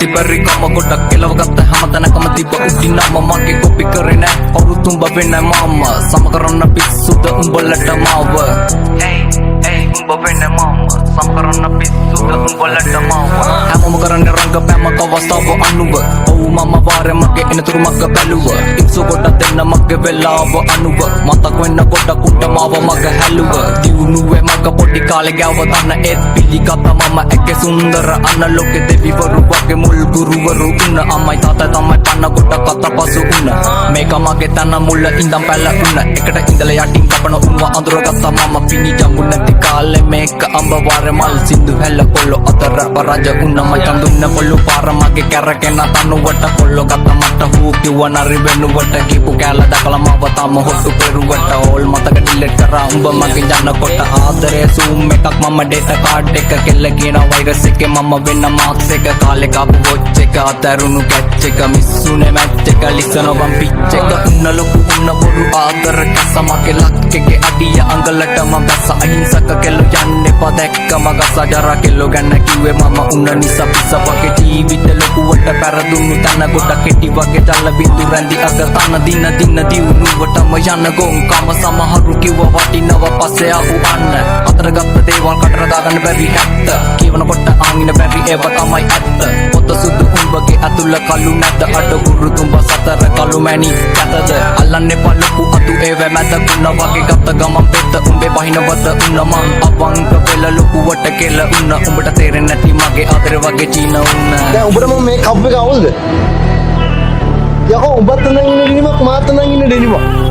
නැති බැරි කම ගොඩක් කෙලවගත්ත හැමතැනකම තිබ්බ උඩිනම මගේ කොපි කරේ නෑ කවුරු තුඹ වෙන්න මම සම කරන්න පිස්සුද උඹලට මාව උඹ වෙන්න මම සම කරන්න පිස්සුද උඹලට මාව හැමෝම කරන්නේ රංගපෑමක අවස්ථාව අනුව ඔව් මම වාරේ මගේ එනතුරු මග බැලුව ඉක්සු කොට දෙන්න මගේ වෙලාව අනුව මතක් වෙන්න ගොඩක් උන්ට මාව මග හැලුව දියුණුවේ මග පොඩි කාලේ ගෑව දන්න ඒත් පිළිගත මම ඇගේ සුන්දර අන්න ලෝකෙ දෙවිවරු වගේ මුල් ගුරුවරු උන්න අම්මයි තාත්තයි තමයි පන්න කොට කත පසු උන්න මේක මගේ තන මුල ඉඳන් පැල උන්න එකට ඉඳලා යටින් කපන උන්ව අඳුරගත්ත මම පිණි ජම්බු නැති කාලේ මේක අඹ වාරේ මල් සින්දු හැල්ල කොල්ල අතර පරාජ උන්න මචන් දුන්න පොල්ලු පාර මගේ කැරකෙන තනුවට කොල්ල ගත්ත මට හූ කිව්ව නරි වෙනුවට කීපු කැල දකලා මව තම හොට්ටු පෙරුවට ඕල් මතක ඩිලීට් කරා උඹ මගේ යනකොට ආදරේ සූම් එකක් මම ඩේටා කාඩ් එක කෙල්ල කියන වෛරස් එකේ මම වෙන්න මාක්ස් එක කාලේ කාපු වොච් එක අතරුණු කැච් එක මිස්සුනේ මැච් එක ලිසන වම් පිච් එක උන්න ලොකු උන්න බොරු ආදර කසමගේ ලක්කගේ අඩිය අඟලට මම බැස අහිංසක කෙල්ල යන්නේ පදැක්ක මගස ජරා කෙල්ල ගන්න කිව්වේ මම උන්න නිසා පිස්ස වගේ ජීවිත ලොකුවට පෙරදුණු තන ගොඩ කෙටි වගේ ජල බින්දු රැඳි අග තන දින දියුණුවටම යන ගොංකම සමහරු කිව්ව වටිනව පස්සේ අහු අන්න අතරගත්ත දේවල් කටර දාගන්න බැරි ඇත්ත කියවනකොට ආමින බැරි ඒව තමයි ඇත්ත පොත සුදු උඹගේ අතුල කළු නැත අඩ ගුරු තුඹ සතර කළු මැණි කැතද අල්ලන්නේ පළපු අතු ඒව මැද කුණ වගේ ගත්ත ගමන් පෙත්ත උඹේ බහිනවද උන්න මං අවංක වෙල ලොකුවට කෙල උන්න උඹට තේරෙන්නේ නැති මගේ ආදර වගේ චීන උන්න දැන් උඹට මම මේ කප් එක අවුල්ද යකෝ උඹත් නම් ඉන්නේ ඩෙනිමක් මාත් නම් ඉන්නේ ඩෙනිමක්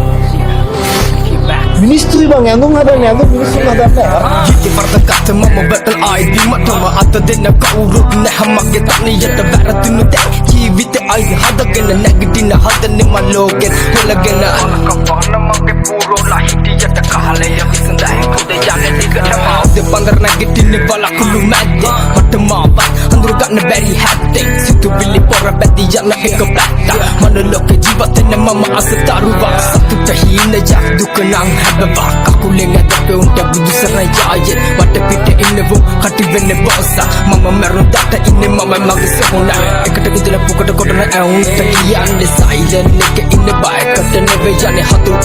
මිනිස්ත්‍රි බං ඇඳුම් හදන්නේ ඇඳුම් මිනිස්සු හදන්නේ ජීවිතේ වර්ධකත් මම බටල් ආයිඩි මටම අත දෙන්න කවුරුත් නැහැ මගේ තනියට වැරදුණු දැන් ජීවිතේ ආයි හදගෙන නැගිටින හදන්නේ මම ලෝකෙත් හොලගෙන අනකපන්න මගේ පුරෝලා හිටියට කාලය විසඳයි පොඩ යන්නේ දිගටම දෙපංගර නැගිටින්නේ බලකුළු මැද්දේ මට මාවත් අඳුර ගන්න බැරි හැත්තේ සිතුවිලි පොර බැදී යන එක පැත්ත මන ලෝකේ ජීවිතේ මම අසතරුවක් සතුට හීන යක් දුක නම් හැබවා කකුලෙන් ඇදපේ උන්ට බුදු සරයායේ වට පිට ඉන්නවෝ කටි වෙන්නේ බෝසා මම මරුණාට ඉන්නේ මම මගේ සහුණා එකට විදලා පුකට කොටන ඇවුන්ට කියන්නේ සයිලන්ට් එක ඉන්න බයකට නෙවෙයි යන්නේ හතුරු